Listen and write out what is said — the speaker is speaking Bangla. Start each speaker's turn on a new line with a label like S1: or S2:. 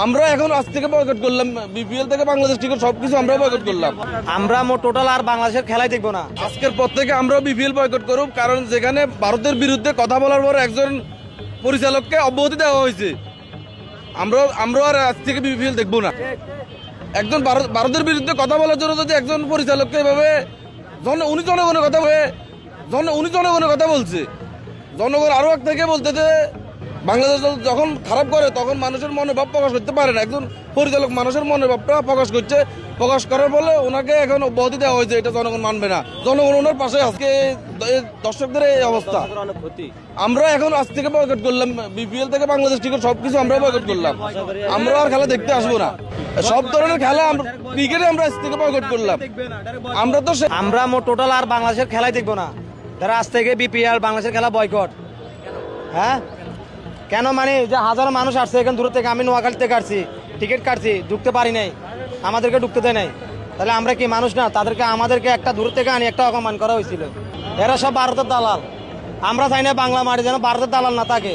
S1: আমরা এখন আজ থেকে বয়কট করলাম, বিপিএল থেকে বাংলাদেশ টিকিট সবকিছু আমরা বয়কট করলাম।
S2: আমরা টোটাল আর বাংলাদেশের খেলাই দেখবো না।
S1: আজকের পর থেকে আমরা বিপিএল বয়কট করব, কারণ যেখানে ভারতের বিরুদ্ধে কথা বলার পর একজন পরিচালককে অব্যাহতি দেওয়া হয়েছে, আমরা আর আজ থেকে বিপিএল দেখবো না। একজন ভারতের বিরুদ্ধে কথা বলার জন্য যদি একজন পরিচালককে এভাবে উনি জনগণের কথা বলছে, জনগণ আরো এক থেকে বলতেছে বাংলাদেশ যখন খারাপ করে তখন মানুষের মনে ভাব প্রকাশ করতে পারে না। একজন পরিচালক মানুষের মনে ভাবটা প্রকাশ করার ফলে ওনাকে এখন অব্যাহতি দেওয়া হয়েছে, এটা জনগণ মানবে না। জনগণ ওনার পাশে। আজকে দর্শকদের এই অবস্থা, আমরা এখন আজ থেকে বয়কট করলাম, বিপিএল থেকে বাংলাদেশ টিকিট সবকিছু আমরা বয়কট করলাম। আমরা আর খেলা দেখতে আসবো না, সব ধরনের খেলা ক্রিকেটে আমরা আজ থেকে বয়কট করলাম।
S2: আমরা টোটাল আর বাংলাদেশের খেলাই দেখবো না। যারা আজ থেকে বিপিএল বাংলাদেশের খেলা বয়কট। হ্যাঁ কেন, মানে যে হাজারো মানুষ আসছে এখান দূর থেকে, আমি নোয়াখালী থেকে আসছি, টিকিট কাটছি, ঢুকতে পারি নাই, আমাদেরকে ঢুকতে দেয় নাই। তাহলে আমরা কি মানুষ না? আমাদেরকে একটা দূর থেকে আনি একটা অপমান করা হয়েছিল। এরা সব ভারতের দালাল। আমরা চাই না বাংলা মাটি যেন ভারতের দালাল না থাকে।